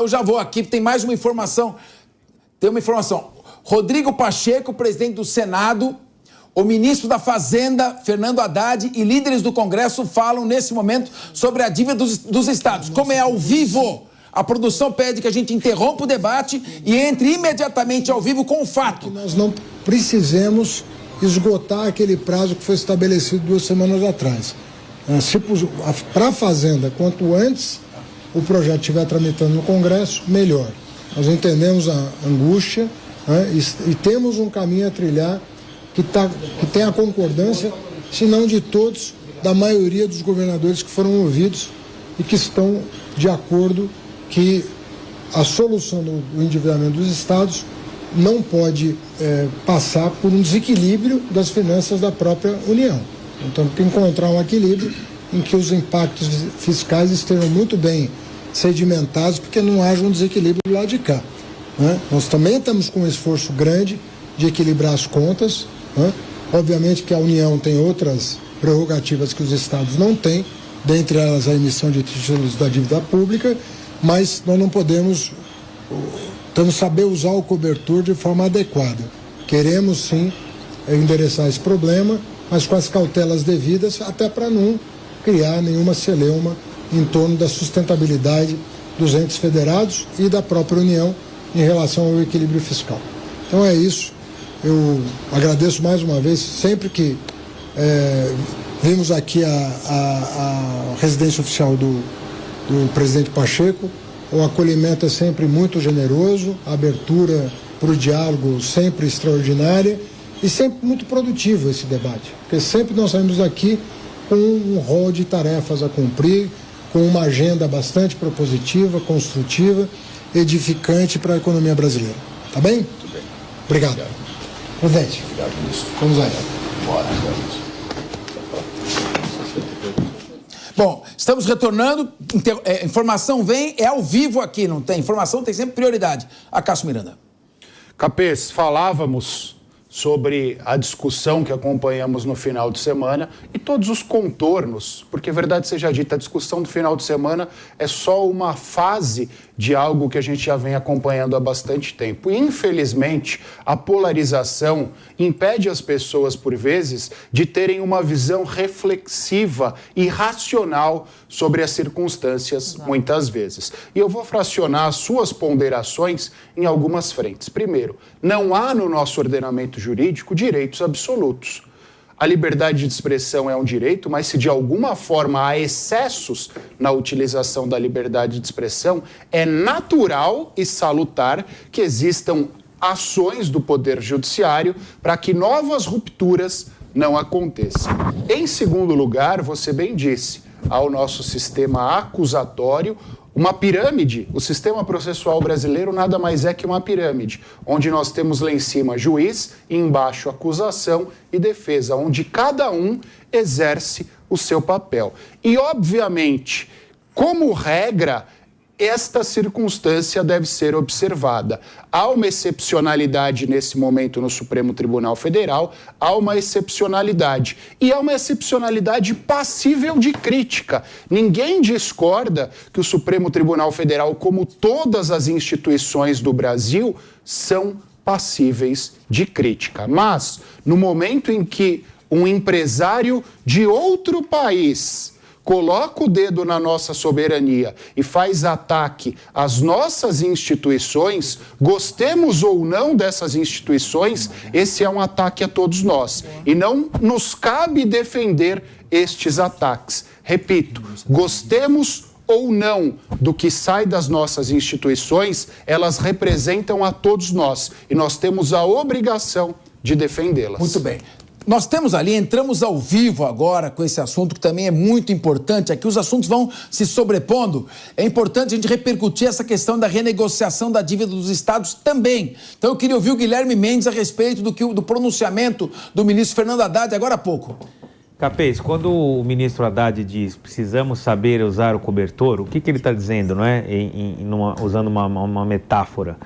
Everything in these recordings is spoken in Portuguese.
Eu já vou aqui, tem mais uma informação. Tem uma informação. Rodrigo Pacheco, presidente do Senado, o ministro da Fazenda, Fernando Haddad, e líderes do Congresso falam nesse momento sobre a dívida dos estados. Como é ao vivo, a produção pede que a gente interrompa o debate e entre imediatamente ao vivo com o fato. Que nós não precisemos esgotar aquele prazo que foi estabelecido 2 semanas atrás. Para a Fazenda, quanto antes o projeto estiver tramitando no Congresso, melhor. Nós entendemos a angústia, né, e temos um caminho a trilhar que tem a concordância, se não de todos, da maioria dos governadores que foram ouvidos e que estão de acordo que a solução do endividamento dos estados não pode passar por um desequilíbrio das finanças da própria União. Então, tem que encontrar um equilíbrio em que os impactos fiscais estejam muito bem sedimentados, porque não haja um desequilíbrio do lado de cá, né? Nós também estamos com um esforço grande de equilibrar as contas, né? Obviamente que a União tem outras prerrogativas que os estados não têm, dentre elas a emissão de títulos da dívida pública, mas nós não podemos saber usar o cobertor de forma adequada. Queremos sim endereçar esse problema, mas com as cautelas devidas, até para não criar nenhuma celeuma em torno da sustentabilidade dos entes federados e da própria União em relação ao equilíbrio fiscal. Então é isso. Eu agradeço mais uma vez, sempre que vimos aqui a residência oficial do presidente Pacheco, o acolhimento é sempre muito generoso, a abertura para o diálogo sempre extraordinária e sempre muito produtivo esse debate, porque sempre nós saímos daqui com um rol de tarefas a cumprir, com uma agenda bastante propositiva, construtiva, edificante para a economia brasileira. Tá bem? Tudo bem. Obrigado. Presidente. Obrigado, ministro. Vamos lá. Bora. Bom, estamos retornando, informação vem, é ao vivo aqui, não tem? Informação tem sempre prioridade. Acácio Miranda. Capês, falávamos sobre a discussão que acompanhamos no final de semana e todos os contornos, porque, verdade seja dita, a discussão do final de semana é só uma fase de algo que a gente já vem acompanhando há bastante tempo. E, infelizmente, a polarização impede as pessoas, por vezes, de terem uma visão reflexiva e racional sobre as circunstâncias, muitas vezes. E eu vou fracionar as suas ponderações em algumas frentes. Primeiro, não há no nosso ordenamento jurídico direitos absolutos. A liberdade de expressão é um direito, mas se de alguma forma há excessos na utilização da liberdade de expressão, é natural e salutar que existam ações do Poder Judiciário para que novas rupturas não aconteçam. Em segundo lugar, você bem disse, ao nosso sistema acusatório, uma pirâmide. O sistema processual brasileiro nada mais é que uma pirâmide, onde nós temos lá em cima juiz e embaixo acusação e defesa, onde cada um exerce o seu papel. E, obviamente, como regra, esta circunstância deve ser observada. Há uma excepcionalidade nesse momento no Supremo Tribunal Federal, há uma excepcionalidade. E há uma excepcionalidade passível de crítica. Ninguém discorda que o Supremo Tribunal Federal, como todas as instituições do Brasil, são passíveis de crítica. Mas, no momento em que um empresário de outro país coloca o dedo na nossa soberania e faz ataque às nossas instituições, gostemos ou não dessas instituições, esse é um ataque a todos nós. E não nos cabe defender estes ataques. Repito, gostemos ou não do que sai das nossas instituições, elas representam a todos nós e nós temos a obrigação de defendê-las. Muito bem. Nós temos ali, entramos ao vivo agora com esse assunto que também é muito importante. Aqui os assuntos vão se sobrepondo. É importante a gente repercutir essa questão da renegociação da dívida dos estados também. Então eu queria ouvir o Guilherme Mendes a respeito do pronunciamento do ministro Fernando Haddad agora há pouco. Capês, quando o ministro Haddad diz precisamos saber usar o cobertor, o que ele está dizendo, não é? Usando uma metáfora.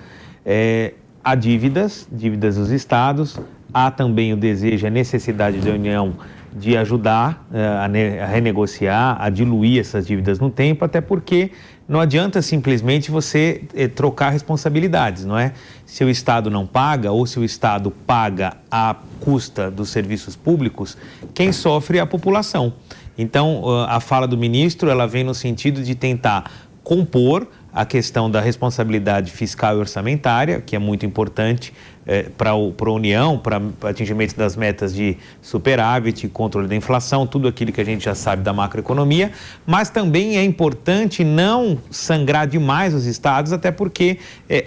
Há dívidas dos estados, há também o desejo, a necessidade da União de ajudar a renegociar, a diluir essas dívidas no tempo, até porque não adianta simplesmente você trocar responsabilidades, não é? Se o Estado não paga ou se o Estado paga à custa dos serviços públicos, quem sofre é a população. Então, a fala do ministro, ela vem no sentido de tentar compor a questão da responsabilidade fiscal e orçamentária, que é muito importante para a União, para atingimento das metas de superávit, controle da inflação, tudo aquilo que a gente já sabe da macroeconomia, mas também é importante não sangrar demais os estados, até porque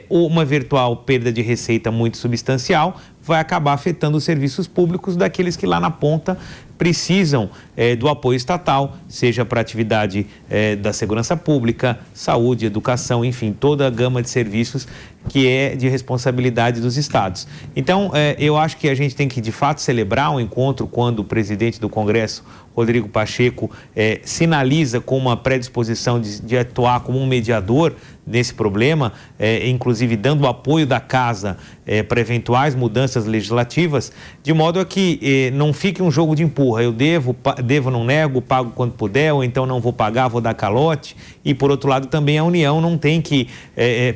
uma eventual perda de receita muito substancial vai acabar afetando os serviços públicos daqueles que lá na ponta precisam do apoio estatal, seja para a atividade da segurança pública, saúde, educação, enfim, toda a gama de serviços que é de responsabilidade dos estados. Então, eu acho que a gente tem que, de fato, celebrar um encontro quando o presidente do Congresso, Rodrigo Pacheco, sinaliza com uma predisposição de atuar como um mediador nesse problema, inclusive dando o apoio da Casa para eventuais mudanças legislativas, de modo a que não fique um jogo de empurra. Eu devo, não nego, pago quando puder, ou então não vou pagar, vou dar calote. E, por outro lado, também a União não tem que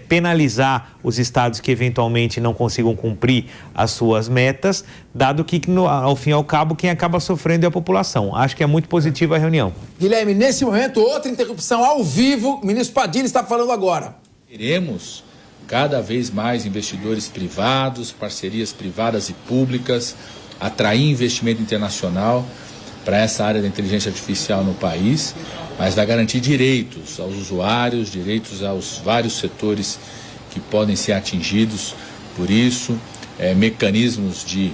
penalizar os estados que eventualmente não consigam cumprir as suas metas, dado que, ao fim e ao cabo, quem acaba sofrendo é a população. Acho que é muito positiva a reunião. Guilherme, nesse momento, outra interrupção ao vivo, o ministro Padilha está falando agora. Teremos cada vez mais investidores privados, parcerias privadas e públicas, atrair investimento internacional para essa área da inteligência artificial no país, mas vai garantir direitos aos usuários, direitos aos vários setores que podem ser atingidos por isso, mecanismos de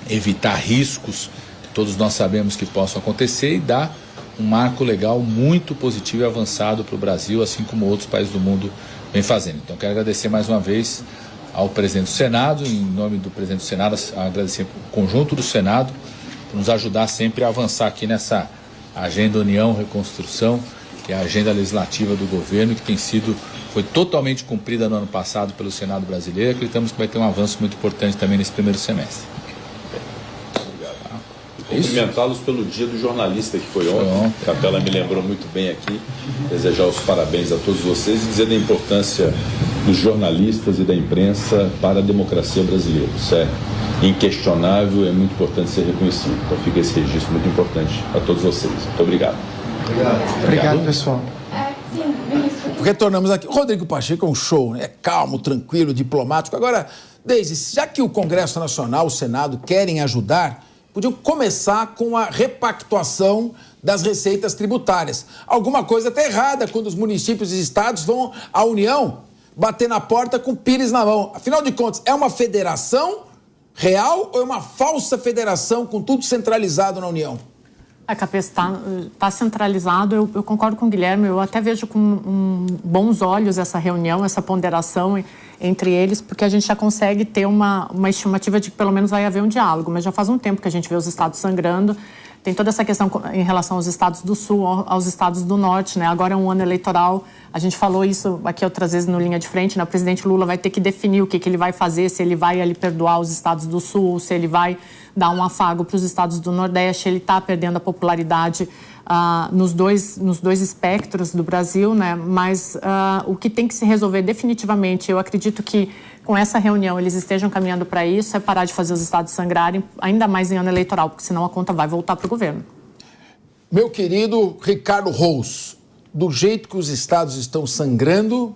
evitar riscos que todos nós sabemos que possam acontecer e dar um marco legal muito positivo e avançado para o Brasil, assim como outros países do mundo vem fazendo. Então, quero agradecer mais uma vez ao presidente do Senado, em nome do presidente do Senado, agradecer o conjunto do Senado por nos ajudar sempre a avançar aqui nessa agenda União, Reconstrução, que é a agenda legislativa do governo, que foi totalmente cumprida no ano passado pelo Senado brasileiro. Acreditamos que vai ter um avanço muito importante também nesse primeiro semestre. Cumprimentá-los pelo Dia do Jornalista, que foi ontem. A Capela me lembrou muito bem aqui. Desejar os parabéns a todos vocês e dizer da importância dos jornalistas e da imprensa para a democracia brasileira. Isso é inquestionável, é muito importante ser reconhecido. Então fica esse registro muito importante a todos vocês. Muito obrigado. Obrigado, pessoal. Retornamos aqui. O Rodrigo Pacheco é um show, né? Calmo, tranquilo, diplomático. Agora, Deise, já que o Congresso Nacional, o Senado, querem ajudar, podiam começar com a repactuação das receitas tributárias. Alguma coisa está errada quando os municípios e estados vão à União bater na porta com o pires na mão. Afinal de contas, é uma federação real ou é uma falsa federação com tudo centralizado na União? A cabeça está centralizado, eu concordo com o Guilherme, eu até vejo com bons olhos essa reunião, essa ponderação entre eles, porque a gente já consegue ter uma estimativa de que pelo menos vai haver um diálogo, mas já faz um tempo que a gente vê os estados sangrando, tem toda essa questão em relação aos estados do Sul, aos estados do Norte, né? Agora é um ano eleitoral, a gente falou isso aqui outras vezes no Linha de Frente, né? O presidente Lula vai ter que definir o que ele vai fazer, se ele vai ali perdoar os estados do Sul, se ele vai dar um afago para os estados do Nordeste. Ele está perdendo a popularidade nos dois espectros do Brasil, né? Mas o que tem que se resolver definitivamente, eu acredito que com essa reunião eles estejam caminhando para isso, é parar de fazer os estados sangrarem, ainda mais em ano eleitoral, porque senão a conta vai voltar para o governo. Meu querido Ricardo Rous, do jeito que os estados estão sangrando,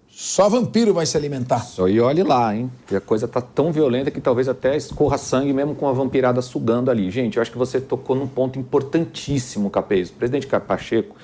só vampiro vai se alimentar. Só e olhe lá, hein? Que a coisa tá tão violenta que talvez até escorra sangue mesmo com a vampirada sugando ali. Gente, eu acho que você tocou num ponto importantíssimo, Capês. O presidente Pacheco,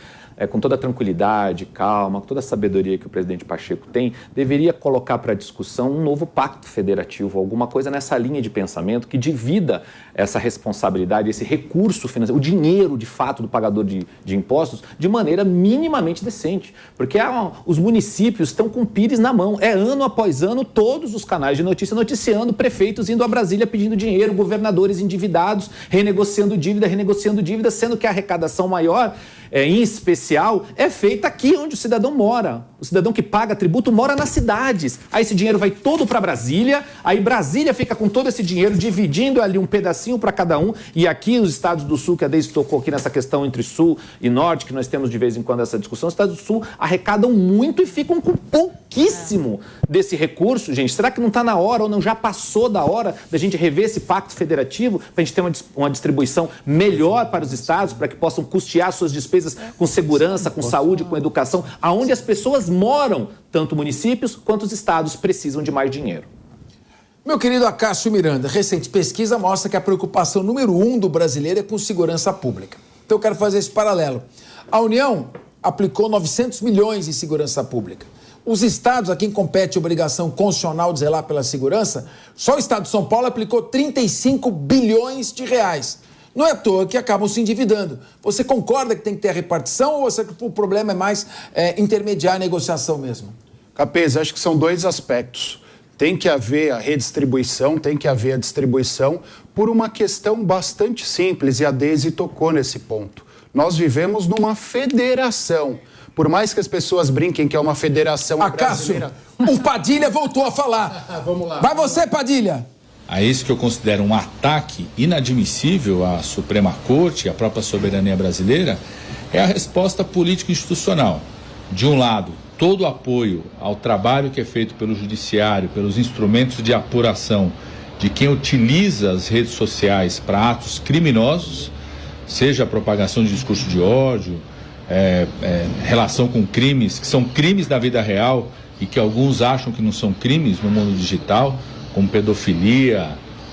com toda a tranquilidade, calma, com toda a sabedoria que o presidente Pacheco tem, deveria colocar para discussão um novo pacto federativo, alguma coisa nessa linha de pensamento que divida essa responsabilidade, esse recurso financeiro, o dinheiro, de fato, do pagador de impostos, de maneira minimamente decente. Porque os municípios estão com o pires na mão. É ano após ano, todos os canais de notícia noticiando prefeitos indo a Brasília pedindo dinheiro, governadores endividados, renegociando dívida, sendo que a arrecadação maior em especial, é feita aqui onde o cidadão mora. O cidadão que paga tributo mora nas cidades. Aí esse dinheiro vai todo para Brasília, aí Brasília fica com todo esse dinheiro, dividindo ali um pedacinho para cada um. E aqui os estados do Sul, que a Deise tocou aqui nessa questão entre Sul e Norte, que nós temos de vez em quando essa discussão, os estados do Sul arrecadam muito e ficam com pouquíssimo desse recurso. Gente, será que não está na hora ou não já passou da hora da gente rever esse pacto federativo para a gente ter uma distribuição melhor para os estados, para que possam custear suas despesas com segurança, com saúde, com educação, aonde as pessoas moram, tanto municípios quanto os estados precisam de mais dinheiro. Meu querido Acácio Miranda, recente pesquisa mostra que a preocupação número 1 do brasileiro é com segurança pública. Então eu quero fazer esse paralelo. A União aplicou 900 milhões em segurança pública. Os estados a quem compete a obrigação constitucional de zelar pela segurança, só o estado de São Paulo aplicou 35 bilhões de reais. Não é à toa que acabam se endividando. Você concorda que tem que ter a repartição ou você, o problema é mais intermediar a negociação mesmo? Capês, acho que são dois aspectos. Tem que haver a redistribuição, tem que haver a distribuição por uma questão bastante simples, e a Deise tocou nesse ponto. Nós vivemos numa federação. Por mais que as pessoas brinquem que é uma federação brasileira... O Padilha voltou a falar. Vamos lá. Vai você, Padilha. A isso que eu considero um ataque inadmissível à Suprema Corte e à própria soberania brasileira, é a resposta política institucional. De um lado, todo o apoio ao trabalho que é feito pelo judiciário, pelos instrumentos de apuração de quem utiliza as redes sociais para atos criminosos, seja a propagação de discurso de ódio, relação com crimes que são crimes da vida real e que alguns acham que não são crimes no mundo digital, como pedofilia,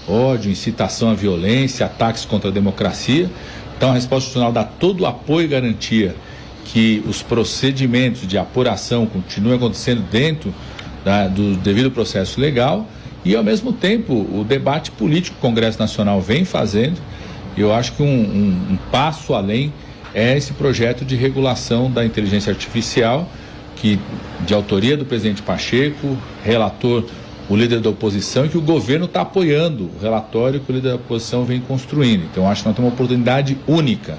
ódio, incitação à violência, ataques contra a democracia. Então a resposta institucional dá todo o apoio e garantia que os procedimentos de apuração continuem acontecendo dentro do devido processo legal e, ao mesmo tempo, o debate político que o Congresso Nacional vem fazendo. Eu acho que um passo além é esse projeto de regulação da inteligência artificial, que, de autoria do presidente Pacheco, relator, o líder da oposição, e que o governo está apoiando o relatório que o líder da oposição vem construindo. Então, acho que nós temos uma oportunidade única,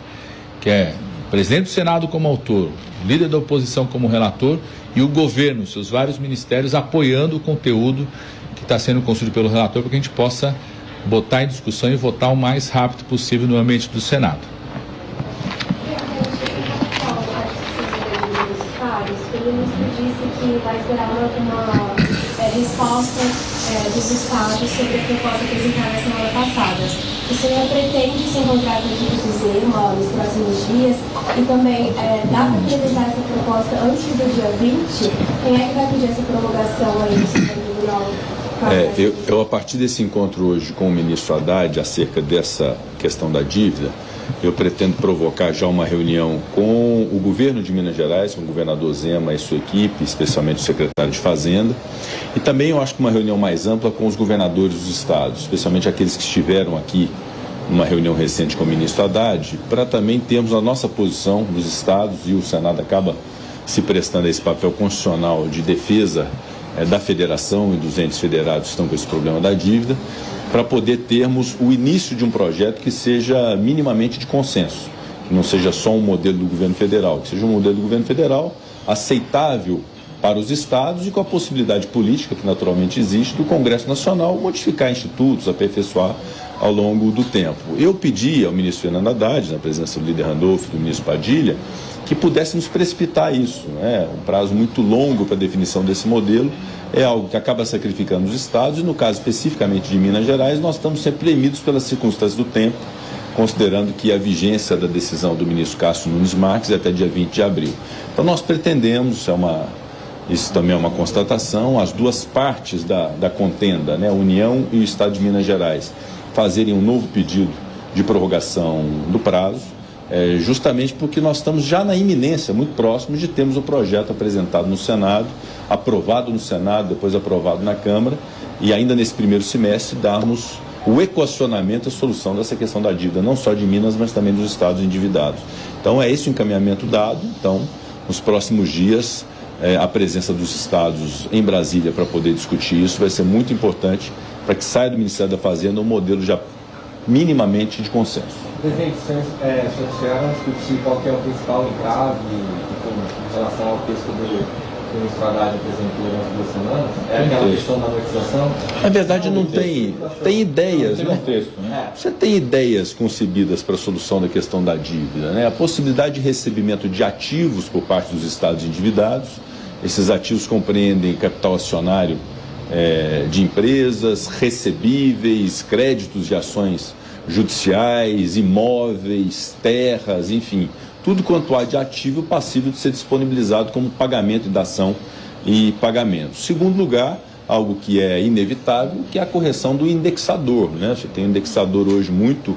que é o presidente do Senado como autor, o líder da oposição como relator e o governo, seus vários ministérios, apoiando o conteúdo que está sendo construído pelo relator, para que a gente possa botar em discussão e votar o mais rápido possível no ambiente do Senado. O ministro disse que vai esperar uma resposta dos estados sobre a proposta apresentada na semana passada. O senhor pretende se encontrar com a equipe do Zema nos próximos dias e também dá para apresentar essa proposta antes do dia 20? Quem é que vai pedir essa prorrogação aí do Supremo Tribunal? Eu, a partir desse encontro hoje com o ministro Haddad acerca dessa questão da dívida, eu pretendo provocar já uma reunião com o governo de Minas Gerais, com o governador Zema e sua equipe, especialmente o secretário de Fazenda, e também eu acho que uma reunião mais ampla com os governadores dos estados, especialmente aqueles que estiveram aqui numa reunião recente com o ministro Haddad, para também termos a nossa posição dos estados, e o Senado acaba se prestando a esse papel constitucional de defesa da federação e dos entes federados que estão com esse problema da dívida, para poder termos o início de um projeto que seja minimamente de consenso, que não seja só um modelo do governo federal, que seja um modelo do governo federal aceitável para os estados e com a possibilidade política, que naturalmente existe, do Congresso Nacional modificar institutos, aperfeiçoar ao longo do tempo. Eu pedi ao ministro Fernando Haddad, na presença do líder Randolph e do ministro Padilha, que pudéssemos precipitar isso, né? Um prazo muito longo para a definição desse modelo é algo que acaba sacrificando os estados e, no caso especificamente de Minas Gerais, nós estamos sempre premidos pelas circunstâncias do tempo, considerando que a vigência da decisão do ministro Cássio Nunes Marques é até dia 20 de abril. Então nós pretendemos, isso também é uma constatação, as duas partes da contenda, né, a União e o Estado de Minas Gerais, fazerem um novo pedido de prorrogação do prazo, justamente porque nós estamos já na iminência, muito próximos de termos o projeto apresentado no Senado, aprovado no Senado, depois aprovado na Câmara, e ainda nesse primeiro semestre darmos o equacionamento e a solução dessa questão da dívida, não só de Minas, mas também dos estados endividados. Então é esse o encaminhamento dado. Então, nos próximos dias, a presença dos estados em Brasília para poder discutir isso vai ser muito importante para que saia do Ministério da Fazenda um modelo já minimamente de consenso. Presidente, vocês chegaram a discutir qual que é o principal entrave em relação ao texto que o ministro Haddad apresentou nas 2 semanas? É aquela questão da amortização? Na verdade, não tem ideias, né? Você tem ideias concebidas para a solução da questão da dívida, né? A possibilidade de recebimento de ativos por parte dos estados endividados. Esses ativos compreendem capital acionário de empresas, recebíveis, créditos de ações judiciais, imóveis, terras, enfim, tudo quanto há de ativo passível de ser disponibilizado como pagamento de dação e pagamento. Segundo lugar, algo que é inevitável, que é a correção do indexador, né? Você tem um indexador hoje muito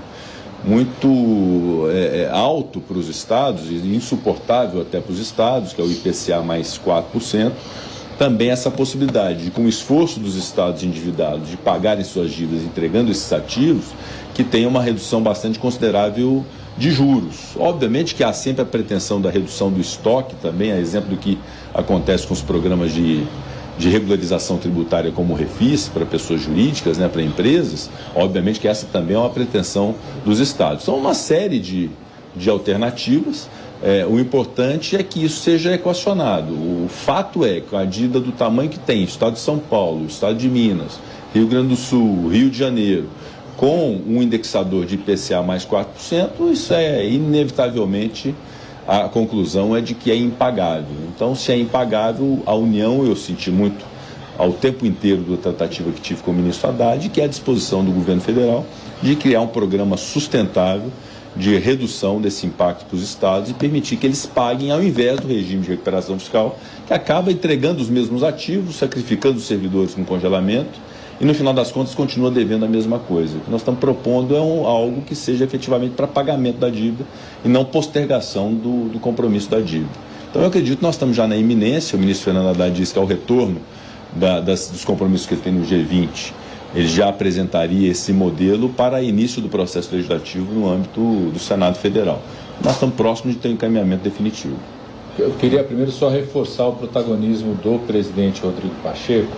alto para os estados, e insuportável até para os estados, que é o IPCA mais 4%. Também essa possibilidade de, com o esforço dos estados endividados de pagarem suas dívidas entregando esses ativos, que tenha uma redução bastante considerável de juros. Obviamente que há sempre a pretensão da redução do estoque também, a exemplo do que acontece com os programas de regularização tributária como o Refis, para pessoas jurídicas, né, para empresas. Obviamente que essa também é uma pretensão dos estados. São uma série de alternativas. O importante é que isso seja equacionado. O fato é que a dívida do tamanho que tem o Estado de São Paulo, o Estado de Minas, Rio Grande do Sul, Rio de Janeiro, com um indexador de IPCA mais 4%, isso inevitavelmente, a conclusão é de que é impagável. Então, se é impagável, a União, eu senti muito ao tempo inteiro da tratativa que tive com o ministro Haddad, que é a disposição do governo federal de criar um programa sustentável de redução desse impacto para os estados e permitir que eles paguem ao invés do regime de recuperação fiscal, que acaba entregando os mesmos ativos, sacrificando os servidores com congelamento e, no final das contas, continua devendo a mesma coisa. O que nós estamos propondo é algo que seja efetivamente para pagamento da dívida e não postergação do compromisso da dívida. Então, eu acredito que nós estamos já na iminência. O ministro Fernando Haddad disse que ao retorno dos compromissos que ele tem no G20, ele já apresentaria esse modelo para início do processo legislativo no âmbito do Senado Federal. Nós estamos próximos de ter um encaminhamento definitivo. Eu queria primeiro só reforçar o protagonismo do presidente Rodrigo Pacheco.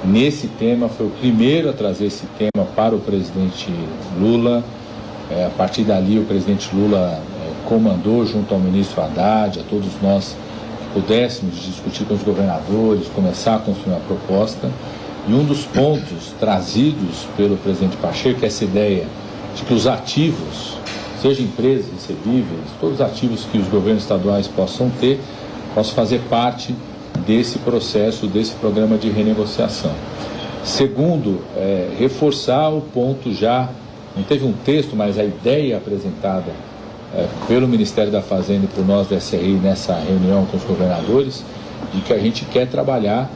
Nesse tema, foi o primeiro a trazer esse tema para o presidente Lula. A partir dali, o presidente Lula comandou, junto ao ministro Haddad, a todos nós que pudéssemos discutir com os governadores, começar a construir uma proposta. E um dos pontos trazidos pelo presidente Pacheco é essa ideia de que os ativos, seja empresas recebíveis, todos os ativos que os governos estaduais possam ter, possam fazer parte desse processo, desse programa de renegociação. Segundo, reforçar o ponto já, não teve um texto, mas a ideia apresentada pelo Ministério da Fazenda e por nós da SRI nessa reunião com os governadores, de que a gente quer trabalhar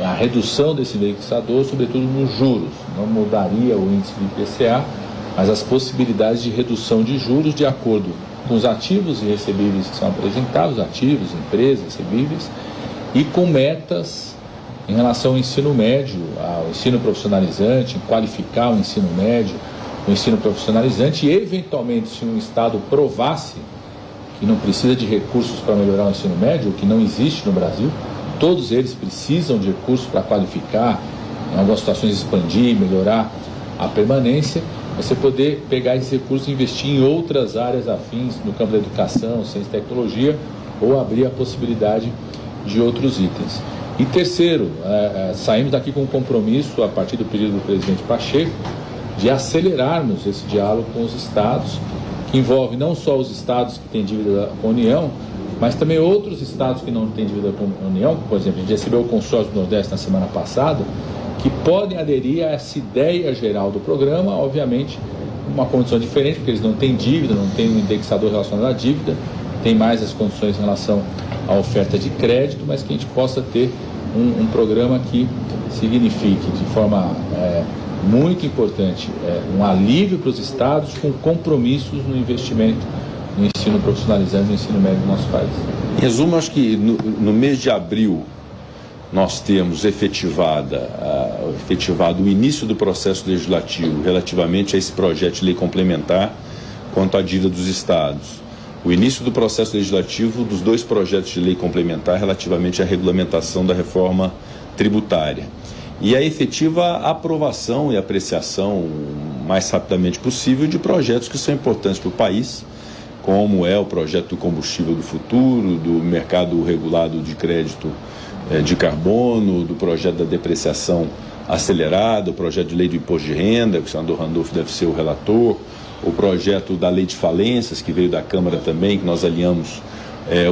a redução desse indexador, sobretudo nos juros. Não mudaria o índice do IPCA, mas as possibilidades de redução de juros de acordo com os ativos e recebíveis que são apresentados, ativos, empresas, recebíveis, e com metas em relação ao ensino médio, ao ensino profissionalizante, em qualificar o ensino médio, o ensino profissionalizante, e eventualmente, se um Estado provasse que não precisa de recursos para melhorar o ensino médio, o que não existe no Brasil, todos eles precisam de recursos para qualificar, em algumas situações expandir, melhorar a permanência, você poder pegar esses recursos e investir em outras áreas afins, no campo da educação, ciência e tecnologia, ou abrir a possibilidade de outros itens. E terceiro, saímos daqui com um compromisso, a partir do pedido do presidente Pacheco, de acelerarmos esse diálogo com os estados, que envolve não só os estados que têm dívida com a União, mas também outros estados que não têm dívida com a União. Por exemplo, a gente recebeu o consórcio do Nordeste na semana passada, que podem aderir a essa ideia geral do programa, obviamente, uma condição diferente, porque eles não têm dívida, não têm um indexador relacionado à dívida, tem mais as condições em relação à oferta de crédito, mas que a gente possa ter um programa que signifique de forma muito importante um alívio para os estados com compromissos no investimento no ensino profissionalizante, no ensino médio do nosso país. Em resumo, acho que no mês de abril nós temos efetivado o início do processo legislativo relativamente a esse projeto de lei complementar quanto à dívida dos estados. O início do processo legislativo dos 2 projetos de lei complementar relativamente à regulamentação da reforma tributária. E a efetiva aprovação e apreciação mais rapidamente possível de projetos que são importantes para o país, como é o projeto do combustível do futuro, do mercado regulado de crédito de carbono, do projeto da depreciação acelerada, o projeto de lei do imposto de renda, que o senador Randolph deve ser o relator, o projeto da lei de falências, que veio da Câmara também, que nós alinhamos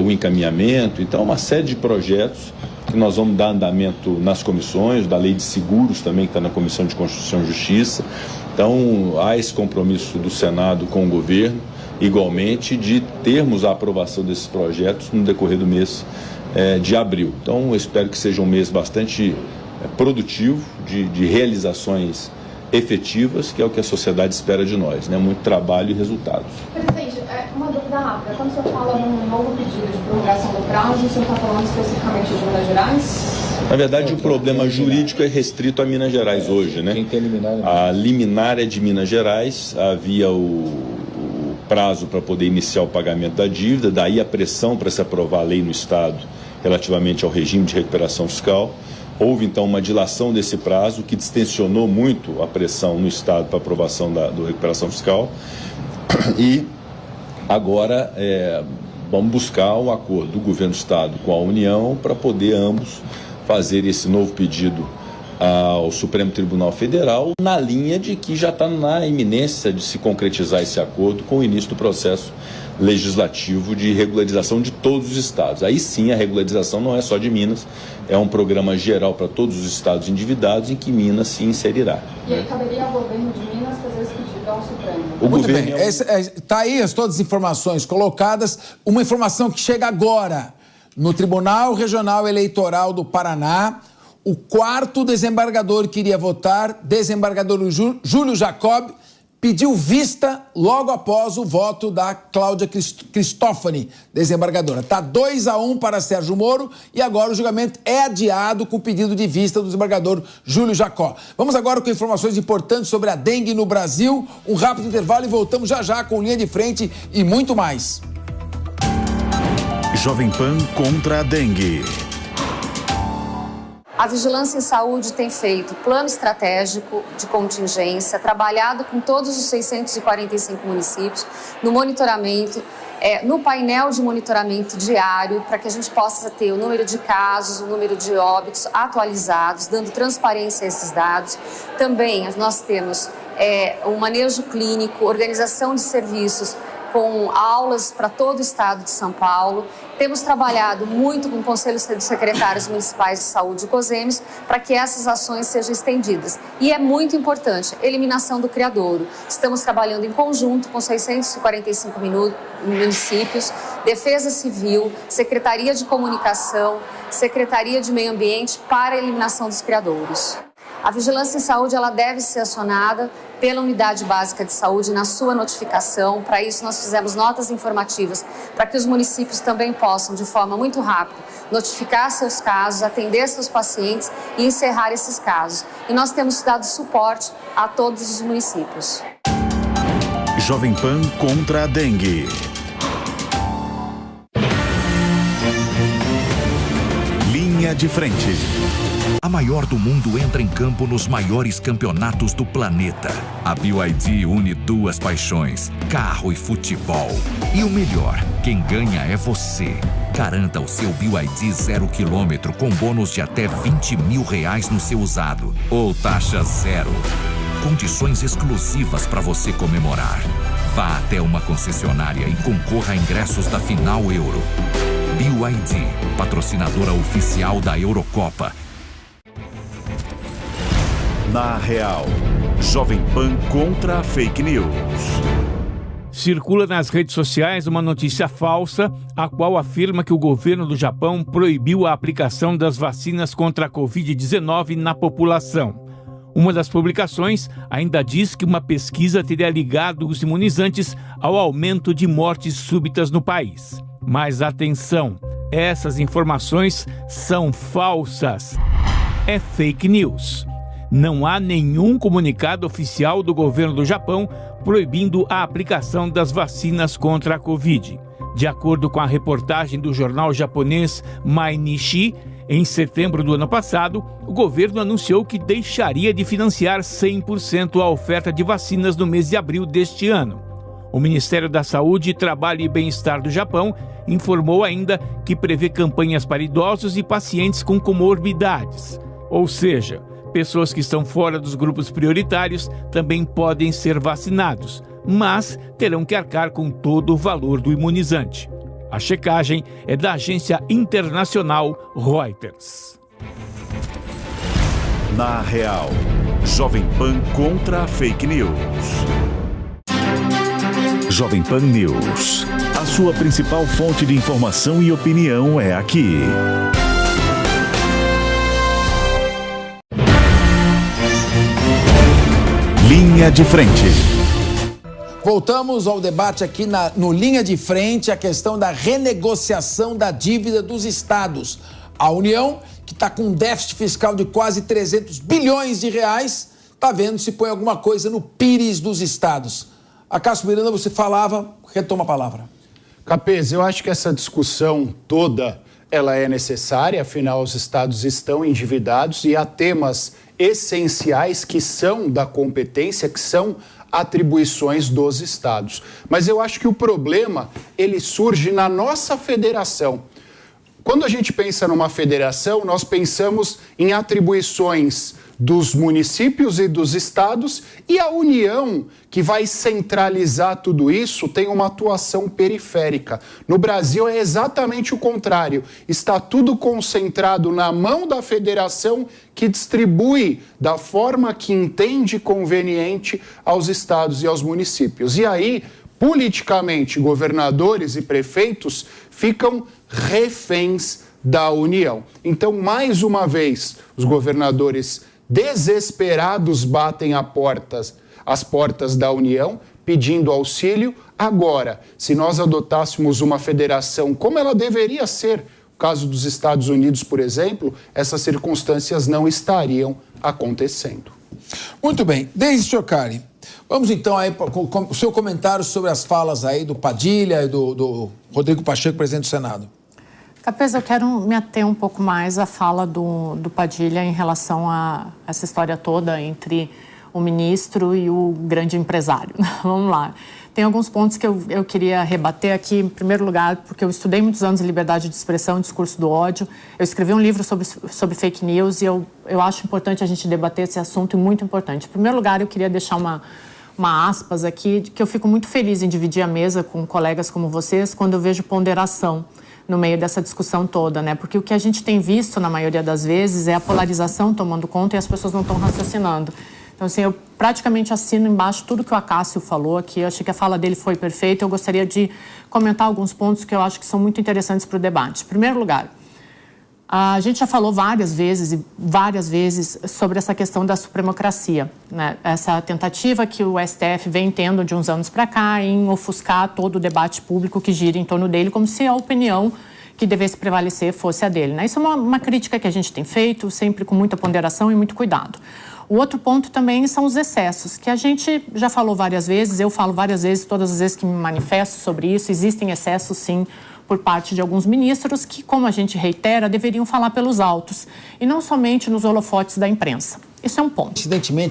o encaminhamento. Então, uma série de projetos que nós vamos dar andamento nas comissões, da lei de seguros também, que está na Comissão de Constituição e Justiça. Então, há esse compromisso do Senado com o governo, igualmente, de termos a aprovação desses projetos no decorrer do mês de abril. Então, eu espero que seja um mês bastante produtivo, de realizações efetivas, que é o que a sociedade espera de nós, né? Muito trabalho e resultados. Presidente, uma dúvida rápida. Quando o senhor fala num novo pedido de prorrogação do prazo, o senhor está falando especificamente de Minas Gerais? Na verdade, o problema jurídico é restrito a Minas Gerais hoje, né? A liminar é de Minas Gerais, havia o prazo para poder iniciar o pagamento da dívida, daí a pressão para se aprovar a lei no Estado relativamente ao regime de recuperação fiscal. Houve, então, uma dilação desse prazo, que distensionou muito a pressão no Estado para aprovação do recuperação fiscal. E agora vamos buscar um acordo do governo do Estado com a União para poder ambos fazer esse novo pedido ao Supremo Tribunal Federal, na linha de que já está na iminência de se concretizar esse acordo com o início do processo legislativo de regularização de todos os estados. Aí sim, a regularização não é só de Minas, é um programa geral para todos os estados endividados em que Minas se inserirá. E aí caberia ao governo de Minas fazer esse pedido ao Supremo? Muito bem, está aí todas as informações colocadas. Uma informação que chega agora no Tribunal Regional Eleitoral do Paraná. O quarto desembargador que iria votar, desembargador Júlio Jacob, pediu vista logo após o voto da Cláudia Cristófani, desembargadora. Está 2-1 para Sérgio Moro e agora o julgamento é adiado com pedido de vista do desembargador Júlio Jacob. Vamos agora com informações importantes sobre a dengue no Brasil. Um rápido intervalo e voltamos já com Linha de Frente e muito mais. Jovem Pan contra a dengue. A Vigilância em Saúde tem feito plano estratégico de contingência, trabalhado com todos os 645 municípios, no monitoramento, no painel de monitoramento diário, para que a gente possa ter o número de casos, o número de óbitos atualizados, dando transparência a esses dados. Também nós temos o manejo clínico, organização de serviços, com aulas para todo o estado de São Paulo. Temos trabalhado muito com o Conselho de Secretários Municipais de Saúde e COSEMES para que essas ações sejam estendidas. E é muito importante, eliminação do criadouro. Estamos trabalhando em conjunto com 645 municípios, Defesa Civil, Secretaria de Comunicação, Secretaria de Meio Ambiente para a eliminação dos criadouros. A Vigilância em Saúde ela deve ser acionada pela Unidade Básica de Saúde na sua notificação. Para isso, nós fizemos notas informativas para que os municípios também possam, de forma muito rápida, notificar seus casos, atender seus pacientes e encerrar esses casos. E nós temos dado suporte a todos os municípios. Jovem Pan contra a dengue. Linha de Frente. A maior do mundo entra em campo nos maiores campeonatos do planeta. A BYD une duas paixões, carro e futebol. E o melhor, quem ganha é você. Garanta o seu BYD 0 km com bônus de até R$20 mil no seu usado. Ou taxa zero. Condições exclusivas para você comemorar. Vá até uma concessionária e concorra a ingressos da Final Euro. BYD, patrocinadora oficial da Eurocopa. Na Real, Jovem Pan contra a fake news. Circula nas redes sociais uma notícia falsa, a qual afirma que o governo do Japão proibiu a aplicação das vacinas contra a Covid-19 na população. Uma das publicações ainda diz que uma pesquisa teria ligado os imunizantes ao aumento de mortes súbitas no país. Mas atenção, essas informações são falsas. É fake news. Não há nenhum comunicado oficial do governo do Japão proibindo a aplicação das vacinas contra a Covid. De acordo com a reportagem do jornal japonês Mainichi, Em setembro do ano passado, o governo anunciou que deixaria de financiar 100% a oferta de vacinas no mês de abril deste ano. O Ministério da Saúde, Trabalho e Bem-Estar do Japão informou ainda que prevê campanhas para idosos e pacientes com comorbidades. Ou seja, pessoas que estão fora dos grupos prioritários também podem ser vacinados, mas terão que arcar com todo o valor do imunizante. A checagem é da agência internacional Reuters. Na Real, Jovem Pan contra a fake news. Jovem Pan News. A sua principal fonte de informação e opinião é aqui. Linha de Frente. Voltamos ao debate aqui no Linha de Frente, a questão da renegociação da dívida dos estados. A União, que está com um déficit fiscal de quase 300 bilhões de reais, está vendo se põe alguma coisa no pires dos estados. Acácio Miranda, você falava, retoma a palavra. Capês, eu acho que essa discussão toda, ela é necessária, afinal os estados estão endividados e há temas essenciais que são da competência, que são atribuições dos estados. Mas eu acho que o problema, ele surge na nossa federação. Quando a gente pensa numa federação, nós pensamos em atribuições dos municípios e dos estados, e a União, que vai centralizar tudo isso, tem uma atuação periférica. No Brasil é exatamente o contrário. Está tudo concentrado na mão da federação, que distribui da forma que entende conveniente aos estados e aos municípios. E aí, politicamente, governadores e prefeitos ficam reféns da União. Então, mais uma vez, os governadores desesperados batem as portas da União, pedindo auxílio. Agora, se nós adotássemos uma federação como ela deveria ser, no caso dos Estados Unidos, por exemplo, essas circunstâncias não estariam acontecendo. Muito bem. Deise Chocari, vamos então aí com o seu comentário sobre as falas aí do Padilha e do Rodrigo Pacheco, presidente do Senado. Capês, eu quero me ater um pouco mais à fala do Padilha em relação a essa história toda entre o ministro e o grande empresário. Vamos lá. Tem alguns pontos que eu queria rebater aqui, em primeiro lugar, porque eu estudei muitos anos em liberdade de expressão, discurso do ódio. Eu escrevi um livro sobre fake news e eu acho importante a gente debater esse assunto, e muito importante. Em primeiro lugar, eu queria deixar uma aspas aqui, que eu fico muito feliz em dividir a mesa com colegas como vocês, quando eu vejo ponderação no meio dessa discussão toda, né? Porque o que a gente tem visto, na maioria das vezes, é a polarização tomando conta e as pessoas não estão raciocinando. Então, assim, eu praticamente assino embaixo tudo que o Acácio falou aqui. Eu achei que a fala dele foi perfeita. Eu gostaria de comentar alguns pontos que eu acho que são muito interessantes para o debate. Em primeiro lugar, a gente já falou várias vezes sobre essa questão da supremocracia, né? Essa tentativa que o STF vem tendo de uns anos para cá em ofuscar todo o debate público que gira em torno dele, como se a opinião que devesse prevalecer fosse a dele, né? Isso é uma crítica que a gente tem feito, sempre com muita ponderação e muito cuidado. O outro ponto também são os excessos, que a gente já falou várias vezes, eu falo várias vezes, todas as vezes que me manifesto sobre isso, existem excessos, sim, por parte de alguns ministros que, como a gente reitera, deveriam falar pelos autos e não somente nos holofotes da imprensa. Isso é um ponto. Evidentemente,